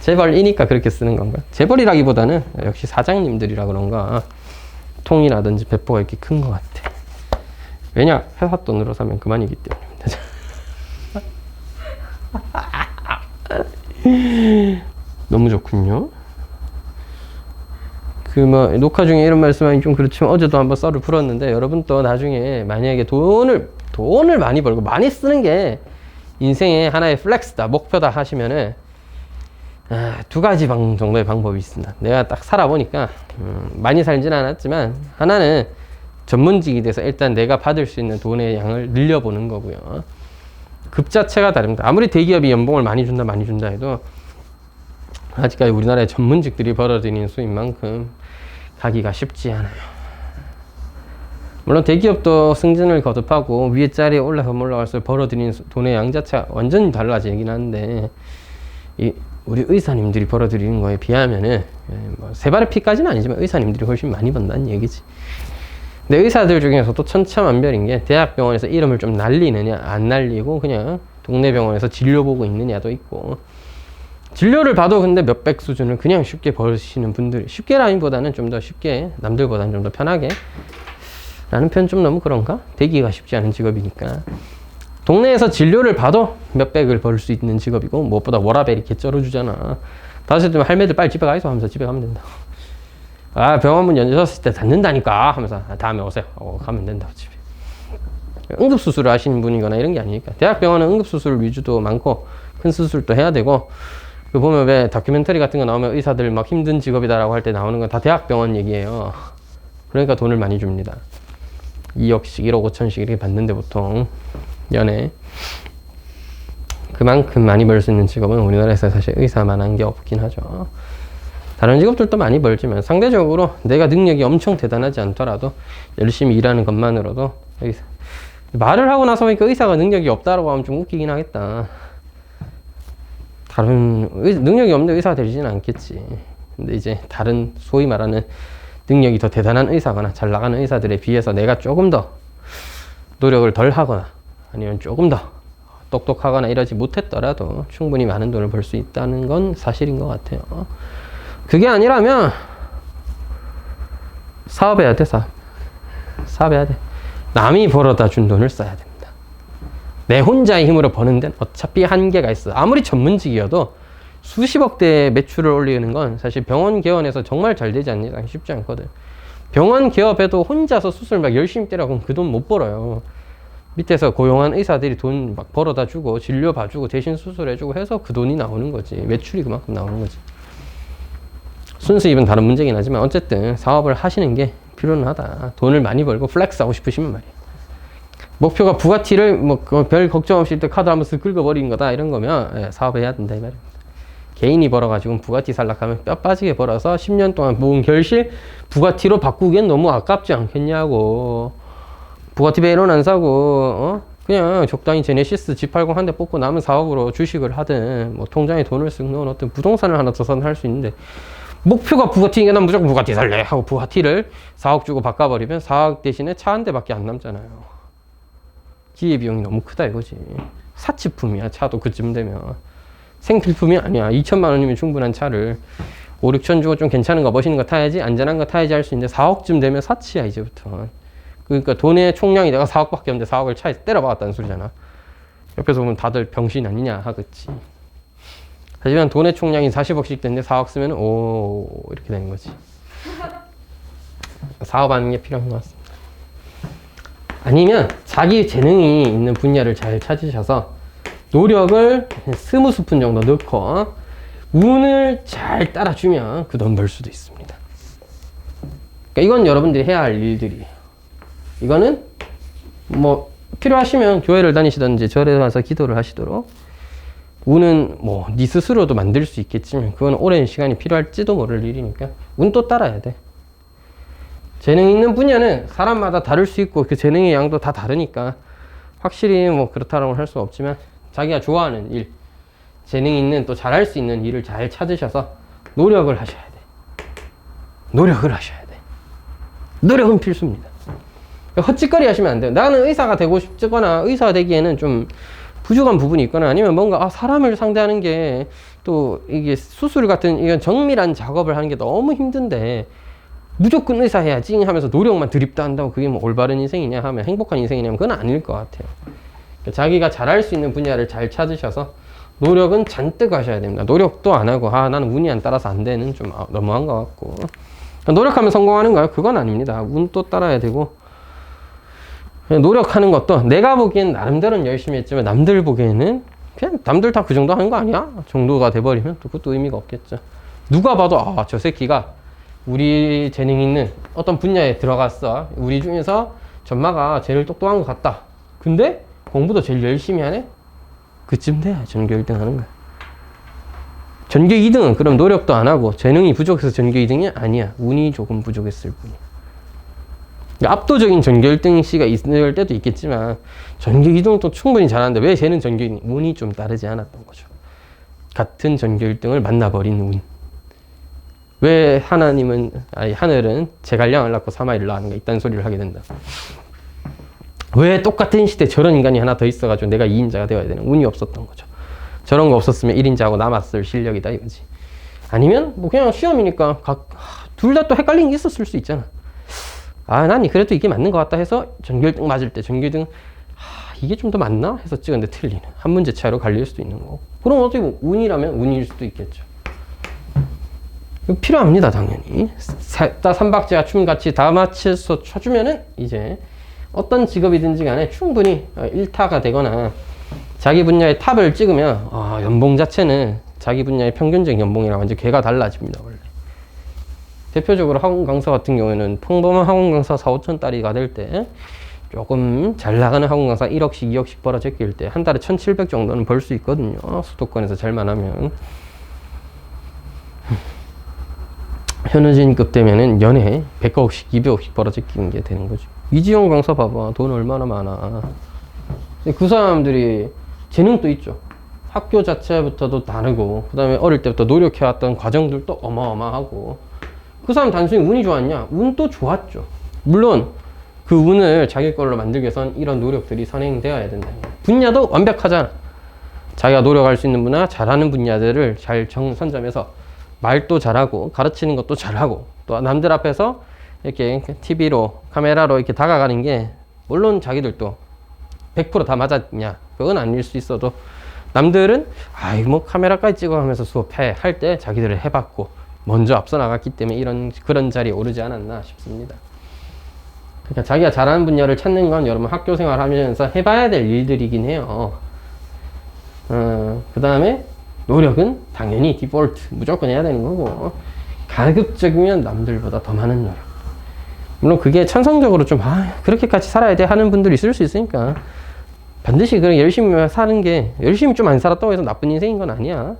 재벌이니까 그렇게 쓰는 건가? 재벌이라기보다는 역시 사장님들이라 그런가 통이라든지 배포가 이렇게 큰 것 같아. 왜냐? 회사 돈으로 사면 그만이기 때문에. 너무 좋군요. 녹화 중에 이런 말씀하기 좀 그렇지만 어제도 한번 썰을 풀었는데, 여러분 또 나중에 만약에 돈을 많이 벌고 많이 쓰는 게 인생의 하나의 플렉스다, 목표다 하시면은, 두 가지 정도의 방법이 있습니다. 내가 딱 살아보니까, 많이 살진 않았지만, 하나는 전문직이 돼서 일단 내가 받을 수 있는 돈의 양을 늘려보는 거고요. 급 자체가 다릅니다. 아무리 대기업이 연봉을 많이 준다 해도, 아직까지 우리나라의 전문직들이 벌어들이는 수입만큼 가기가 쉽지 않아요. 물론 대기업도 승진을 거듭하고 위에 자리에 올라갈수록 벌어들이는 돈의 양 자체가 완전히 달라지긴 한데, 우리 의사님들이 벌어들이는 거에 비하면은, 세 발의 피까지는 아니지만 의사님들이 훨씬 많이 번다는 얘기지. 근데 의사들 중에서도 천차만별인 게, 대학병원에서 이름을 좀 날리느냐 안 날리고 그냥 동네 병원에서 진료 보고 있느냐도 있고, 진료를 봐도 근데 몇백 수준을 그냥 쉽게 버시는 분들이, 쉽게라기보다는 좀 더 쉽게, 남들보다는 좀 더 편하게 라는 표현 좀 너무 그런가? 되기가 쉽지 않은 직업이니까. 동네에서 진료를 봐도 몇백을 벌 수 있는 직업이고, 무엇보다 워라벨이 이렇게 쩔어주잖아. 다시 좀 할매들 빨리 집에 가이소 하면서 집에 가면 된다. 병원문 열렸을 때 닫는다니까 하면서, 다음에 오세요. 가면 된다, 집에. 응급수술을 하시는 분이거나 이런 게 아니니까. 대학병원은 응급수술 위주도 많고, 큰 수술도 해야 되고, 보면 왜 다큐멘터리 같은 거 나오면 의사들 막 힘든 직업이다라고 할 때 나오는 건 다 대학병원 얘기예요. 그러니까 돈을 많이 줍니다. 2억씩, 1억 5천씩 이렇게 받는데 보통, 연애. 그만큼 많이 벌 수 있는 직업은 우리나라에서 사실 의사만한 게 없긴 하죠. 다른 직업들도 많이 벌지만 상대적으로 내가 능력이 엄청 대단하지 않더라도 열심히 일하는 것만으로도, 말을 하고 나서 보니까 의사가 능력이 없다라고 하면 좀 웃기긴 하겠다. 능력이 없는 의사가 되지는 않겠지. 근데 이제 다른 소위 말하는 능력이 더 대단한 의사거나 잘 나가는 의사들에 비해서 내가 조금 더 노력을 덜 하거나 아니면 조금 더 똑똑하거나 이러지 못했더라도 충분히 많은 돈을 벌 수 있다는 건 사실인 것 같아요. 그게 아니라면 사업해야 돼. 사업해야 돼. 남이 벌어다 준 돈을 써야 됩니다. 내 혼자의 힘으로 버는 데는 어차피 한계가 있어. 아무리 전문직이어도 수십억대 매출을 올리는 건 사실 병원 개원에서 정말 잘 되지 않는 이상 쉽지 않거든. 병원 개업해도 혼자서 수술 막 열심히 때려고 그 돈 못 벌어요. 밑에서 고용한 의사들이 돈 막 벌어다 주고 진료 봐주고 대신 수술해주고 해서 그 돈이 나오는 거지. 매출이 그만큼 나오는 거지. 순수입은 다른 문제긴 하지만 어쨌든 사업을 하시는 게 필요는 하다. 돈을 많이 벌고 플렉스 하고 싶으시면 말이야. 목표가 부가티를 뭐 별 걱정 없이 때 카드 한번 쓱 긁어버리는 거다 이런 거면 사업해야 된다 이 말입니다. 개인이 벌어가지고 부가티 살락하면 뼈 빠지게 벌어서 10년 동안 모은 결실 부가티로 바꾸기엔 너무 아깝지 않겠냐고. 부가티 베이론 안 사고 그냥 적당히 제네시스 G80 한 대 뽑고 남은 4억으로 주식을 하든 뭐 통장에 돈을 쓱 넣어놓든 부동산을 하나 더 사든 할 수 있는데 목표가 부가티니까 난 무조건 부가티 살래 하고 부가티를 4억 주고 바꿔버리면 4억 대신에 차 한 대밖에 안 남잖아요. 기회비용이 너무 크다 이거지. 사치품이야 차도 그쯤 되면. 생필품이 아니야. 2천만 원이면 충분한 차를 5, 6천 주고 좀 괜찮은 거 멋있는 거 타야지 안전한 거 타야지 할 수 있는데 4억쯤 되면 사치야 이제부터. 그러니까 돈의 총량이 내가 4억밖에 없는데 4억을 차에서 때려박았다는 소리잖아. 옆에서 보면 다들 병신 아니냐 하겠지. 하지만 돈의 총량이 40억씩 되는데 4억 쓰면 오 이렇게 되는 거지. 사업하는 게 필요한 것 같습니다. 아니면 자기 재능이 있는 분야를 잘 찾으셔서 노력을 20스푼 정도 넣고 운을 잘 따라주면 그 돈 벌 수도 있습니다. 그러니까 이건 여러분들이 해야 할 일들이에요. 이거는 뭐 필요하시면 교회를 다니시든지 절에 가서 기도를 하시도록. 운은 뭐 네 스스로도 만들 수 있겠지만 그건 오랜 시간이 필요할지도 모를 일이니까 운 또 따라야 돼. 재능 있는 분야는 사람마다 다를 수 있고 그 재능의 양도 다 다르니까 확실히 뭐 그렇다라고 할 수 없지만 자기가 좋아하는 일, 재능 있는 또 잘할 수 있는 일을 잘 찾으셔서 노력을 하셔야 돼. 노력을 하셔야 돼. 노력은 필수입니다. 헛짓거리 하시면 안 돼요. 나는 의사가 되고 싶거나 의사가 되기에는 좀 부족한 부분이 있거나 아니면 뭔가 사람을 상대하는 게 또 이게 수술 같은 이건 정밀한 작업을 하는 게 너무 힘든데 무조건 의사 해야지 하면서 노력만 드립다 한다고 그게 뭐 올바른 인생이냐 하면 행복한 인생이냐면 그건 아닐 것 같아요. 자기가 잘할 수 있는 분야를 잘 찾으셔서 노력은 잔뜩 하셔야 됩니다. 노력도 안 하고 나는 운이 안 따라서 안 되는 좀 너무한 것 같고 노력하면 성공하는 거예요? 그건 아닙니다. 운도 따라야 되고 노력하는 것도 내가 보기엔 나름대로는 열심히 했지만 남들 보기에는 그냥 남들 다 그 정도 하는 거 아니야? 정도가 돼버리면 또 그것도 의미가 없겠죠. 누가 봐도 저 새끼가 우리 재능 있는 어떤 분야에 들어갔어. 우리 중에서 전마가 제일 똑똑한 것 같다. 근데 공부도 제일 열심히 하네? 그쯤 돼야 전교 1등 하는 거야. 전교 2등은 그럼 노력도 안 하고 재능이 부족해서 전교 2등이 아니야. 운이 조금 부족했을 뿐이야. 압도적인 전교 1등씨가 있을 때도 있겠지만 전교 2등도 충분히 잘하는데 왜 쟤는 전교 2등? 운이 좀 다르지 않았던 거죠. 같은 전교 1등을 만나버린 운. 왜 하늘은 제갈량을 낳고 사마이를 낳는가 이딴 소리를 하게 된다. 왜 똑같은 시대에 저런 인간이 하나 더 있어가지고 내가 2인자가 되어야 되는 운이 없었던 거죠. 저런 거 없었으면 1인자하고 남았을 실력이다 이거지. 아니면 뭐 그냥 시험이니까 둘 다 또 헷갈리는 게 있었을 수 있잖아. 난 그래도 이게 맞는 것 같다 해서 전교 1등 맞을 때 전교 1등 이게 좀 더 맞나? 해서 찍었는데 틀리는 한 문제 차이로 갈릴 수도 있는 거고. 그럼 어떻게 뭐 운이라면 운일 수도 있겠죠. 필요합니다 당연히. 삼박자가 춤같이 다 맞춰서 쳐주면은 이제 어떤 직업이든지 간에 충분히 일타가 되거나 자기 분야의 탑을 찍으면 연봉 자체는 자기 분야의 평균적인 연봉이랑 완전 궤가 달라집니다 원래. 대표적으로 학원 강사 같은 경우에는 평범한 학원 강사 4, 5천짜리가 될 때 조금 잘 나가는 학원 강사 1억씩 2억씩 벌어 제낄 때 한 달에 1,700 정도는 벌 수 있거든요. 수도권에서 잘만 하면. 현우진급 되면은 연애 100억씩 200억씩 벌어 제끼는 게 되는 거죠. 이지영 강사 봐봐. 돈 얼마나 많아. 그 사람들이 재능도 있죠. 학교 자체부터도 다르고 그 다음에 어릴 때부터 노력해왔던 과정들도 어마어마하고 그 사람 단순히 운이 좋았냐? 운도 좋았죠. 물론 그 운을 자기 걸로 만들기 위해선 이런 노력들이 선행되어야 된다. 분야도 완벽하잖아. 자기가 노력할 수 있는 분야, 잘하는 분야들을 잘 선점해서 말도 잘하고 가르치는 것도 잘하고 또 남들 앞에서 이렇게 TV로 카메라로 이렇게 다가가는 게 물론 자기들도 100%다 맞았냐 그건 아닐 수 있어도 남들은 아이 뭐 카메라까지 찍어가면서 수업해 할 때 자기들을 해봤고 먼저 앞서 나갔기 때문에 그런 자리에 오르지 않았나 싶습니다. 그러니까 자기가 잘하는 분야를 찾는 건 여러분 학교 생활하면서 해봐야 될 일들이긴 해요. 그 다음에 노력은 당연히 디폴트 무조건 해야 되는 거고 가급적이면 남들보다 더 많은 노력. 물론 그게 천성적으로 좀 그렇게까지 살아야 돼 하는 분들이 있을 수 있으니까 반드시 그런 열심히 사는 게 열심히 좀 안 살았다고 해서 나쁜 인생인 건 아니야.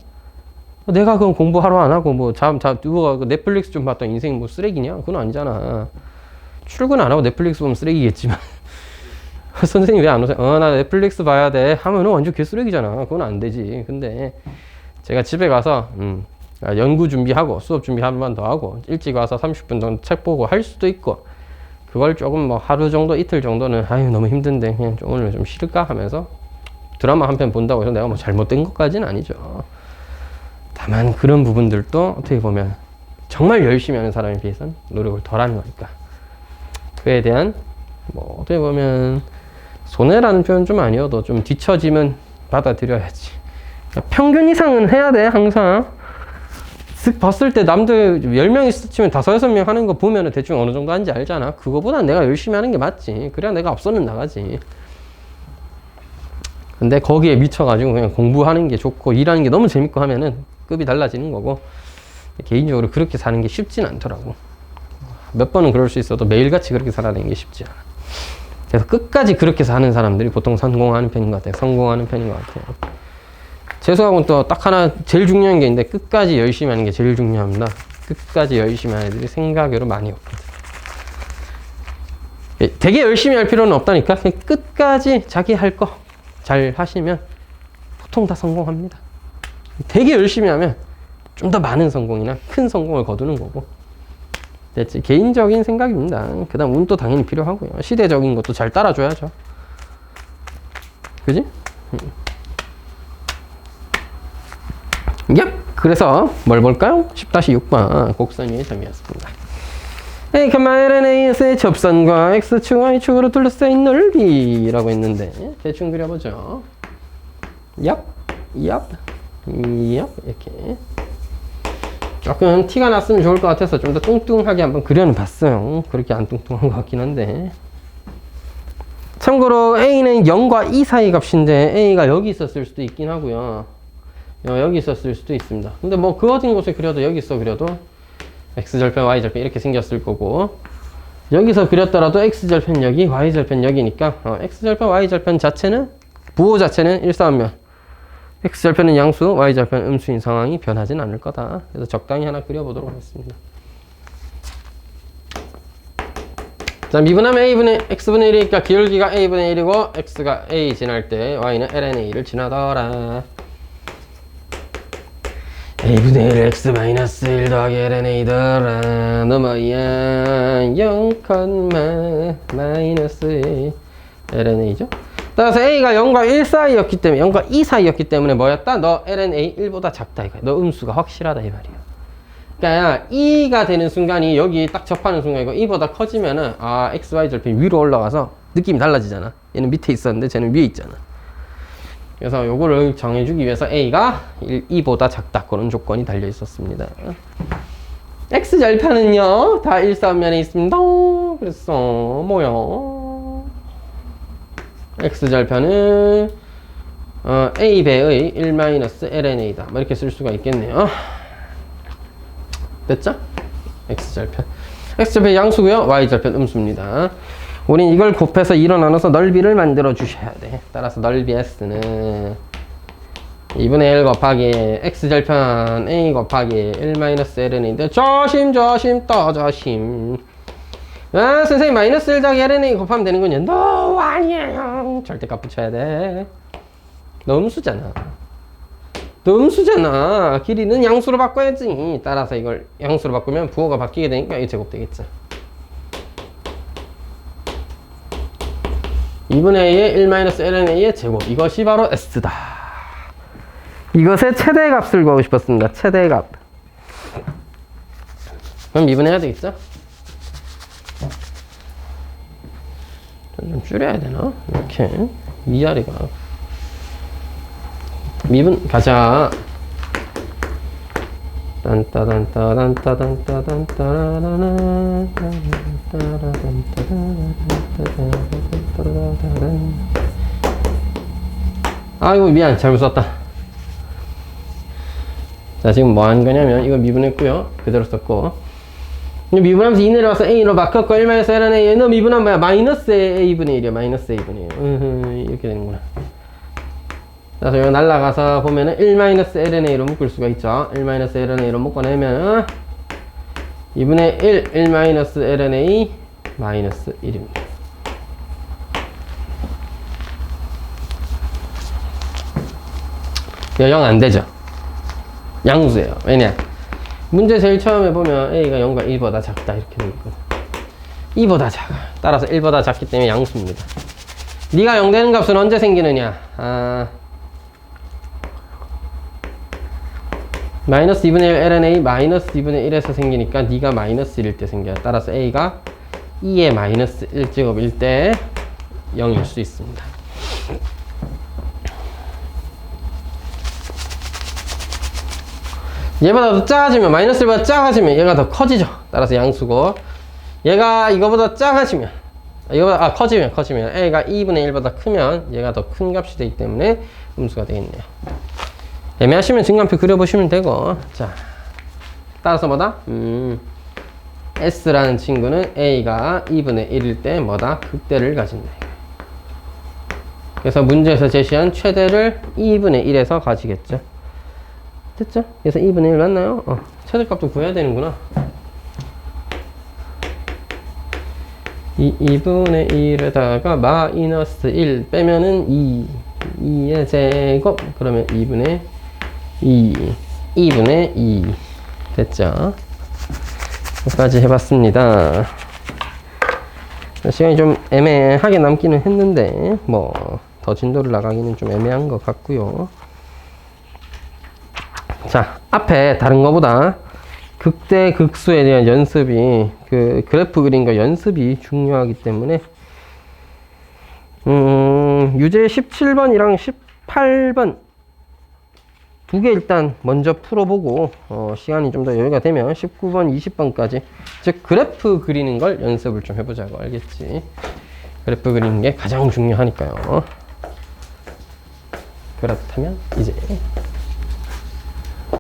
내가 그럼 공부하러 안 하고 뭐 누가 넷플릭스 좀 봤던 인생 뭐 쓰레기냐? 그건 아니잖아. 출근 안 하고 넷플릭스 보면 쓰레기겠지만 선생님 왜 안 오세요? 나 넷플릭스 봐야 돼 하면은 완전 개쓰레기잖아. 그건 안 되지. 근데 제가 집에 가서 연구 준비하고 수업 준비 한 번 더 하고 일찍 와서 30분 정도 책 보고 할 수도 있고 그걸 조금 뭐 하루 정도 이틀 정도는 아유 너무 힘든데 그냥 오늘 좀 쉬을까 하면서 드라마 한 편 본다고 해서 내가 뭐 잘못된 것까지는 아니죠. 다만 그런 부분들도 어떻게 보면 정말 열심히 하는 사람에 비해서는 노력을 덜 하는 거니까 그에 대한 뭐 어떻게 보면 손해라는 표현 좀 아니어도 좀 뒤처짐은 받아들여야지. 그러니까 평균 이상은 해야 돼 항상. 쓱 봤을 때 남들 10명 있으면 5, 6명 하는 거 보면 대충 어느 정도 하는지 알잖아. 그거보단 내가 열심히 하는 게 맞지. 그래야 내가 앞서는 나가지. 근데 거기에 미쳐가지고 그냥 공부하는 게 좋고 일하는 게 너무 재밌고 하면은 급이 달라지는 거고 개인적으로 그렇게 사는 게 쉽진 않더라고. 몇 번은 그럴 수 있어도 매일같이 그렇게 살아내는 게 쉽지 않아. 그래서 끝까지 그렇게 사는 사람들이 보통 성공하는 편인 것 같아요. 성공하는 편인 것 같아요. 재수학은 또 딱 하나 제일 중요한 게 있는데 끝까지 열심히 하는 게 제일 중요합니다. 끝까지 열심히 하는 애들이 생각외로 많이 없거든. 되게 열심히 할 필요는 없다니까. 그냥 끝까지 자기 할 거 잘 하시면 보통 다 성공합니다. 되게 열심히 하면 좀 더 많은 성공이나 큰 성공을 거두는 거고. 됐지? 개인적인 생각입니다. 그 다음 운도 당연히 필요하고요. 시대적인 것도 잘 따라줘야죠. 그지? 그래서 뭘 볼까요? 10-6번 곡선 위의 점이었습니다. A, LNA에서의 접선과 X축, Y축으로 둘러싸인 넓이라고 했는데 대충 그려보죠. 이렇게 조금 티가 났으면 좋을 것 같아서 좀 더 뚱뚱하게 한번 그려는 봤어요. 그렇게 안 뚱뚱한 것 같긴 한데 참고로 A는 0과 2 사이 값인데 A가 여기 있었을 수도 있긴 하고요. 여기 있었을 수도 있습니다. 근데 뭐 그 어딘 곳에 그려도 여기 있어 그려도 X절편, Y절편 이렇게 생겼을 거고 여기서 그렸더라도 X절편 여기, Y절편 여기니까 X절편, Y절편 자체는 부호 자체는 일사원면 X절편은 양수, Y절편 음수인 상황이 변하진 않을 거다. 그래서 적당히 하나 그려보도록 하겠습니다. 자, 미분하면 A분의 X분의 1이니까 기울기가 A분의 1이고 X가 A 지날 때 Y는 LN의 1을 지나더라. A분의 1 X 마이너스 1 더하기 LN의 2더라. 넘어야 0, 마이너스 LN의 2죠. 따라서 A가 0과 1 사이였기 때문에 0과 2 사이였기 때문에 뭐였다? 너 LNA 1보다 작다 이거야. 너 음수가 확실하다 이 말이야. 그러니까 2가 되는 순간이 여기 딱 접하는 순간이고 2보다 커지면은 X, Y 절편 위로 올라가서 느낌이 달라지잖아. 얘는 밑에 있었는데 쟤는 위에 있잖아. 그래서 요거를 정해주기 위해서 A가 2보다 작다 그런 조건이 달려 있었습니다. X 절편은요 다 일사면에 있습니다. 그래서 뭐요? X 절편은 A 배의 1-LNA다. 뭐 이렇게 쓸 수가 있겠네요. 됐죠? X절편. X절편 양수고요. Y절편 음수입니다. 우린 이걸 곱해서 2로 나눠서 넓이를 만들어 주셔야 돼. 따라서 넓이 S는 2분의 1 곱하기 X절편 A 곱하기 1-LNA인데 조심 또 조심. 선생님 마이너스 1 더하기 LNA 곱하면 되는 거냐? No 아니에요. 절대값 붙여야 돼. 너 음수잖아. 길이는 양수로 바꿔야지. 따라서 이걸 양수로 바꾸면 부호가 바뀌게 되니까 이 제곱 되겠죠. 2분의 a의 1-lnA의 제곱. 이것이 바로 s다. 이것의 최대값을 구하고 싶었습니다. 최대값. 그럼 미분해야 되겠죠? 좀 줄여야 되나? 이렇게 위아래가 미분 가자. 아이고 미안 잘못 썼다. 자 지금 뭐 하는 거냐면 이거 미분했고요. 그대로 썼고 미분하면서 2 내려와서 a로 바꿨고 1-ln 너 미분하면 뭐야? 마이너스 a분의 1이야. 마이너스 a분의 1 이렇게 되는구나. 자, 여기 날라가서 보면은 1-lna로 묶을 수가 있죠. 1-lna로 묶어내면 2분의 1, 1-lna 마이너스 1입니다. 이거 0 안 되죠? 양수예요. 왜냐? 문제 제일 처음에 보면 a가 0과 1보다 작다 이렇게 되어 있거든. 2보다 작아. 따라서 1보다 작기 때문에 양수입니다. 네가 0 되는 값은 언제 생기느냐? 마이너스 2분의 1 lna 마이너스 2분의 1에서 생기니까 네가 마이너스 1일 때 생겨요. 따라서 a가 2의 마이너스 1제곱일 때 0일 수 있습니다. 얘보다 더 작아지면 마이너스 1보다 작아지면 얘가 더 커지죠. 따라서 양수고 얘가 이거보다 작아지면 이거보다 커지면 a가 2분의 1보다 크면 얘가 더 큰 값이 되기 때문에 음수가 되겠네요. 애매하시면 증간표 그려보시면 되고 자 따라서 뭐다? S라는 친구는 A가 2분의 1일 때 뭐다? 극대를 가진다. 그래서 문제에서 제시한 최대를 2분의 1에서 가지겠죠. 됐죠? 그래서 2분의 1 맞나요? 최대값도 구해야 되는구나. 2분의 1에다가 마이너스 1 빼면은 2의 제곱 그러면 2분의 2 됐죠? 여기까지 해봤습니다. 시간이 좀 애매하게 남기는 했는데 뭐 더 진도를 나가기는 좀 애매한 것 같고요. 자 앞에 다른 거보다 극대 극수에 대한 연습이 그 그래프 그린 거 연습이 중요하기 때문에 유제 17번이랑 18번 두 개 일단 먼저 풀어보고 시간이 좀 더 여유가 되면 19번, 20번까지 즉 그래프 그리는 걸 연습을 좀 해보자고. 알겠지? 그래프 그리는 게 가장 중요하니까요. 그렇다면 이제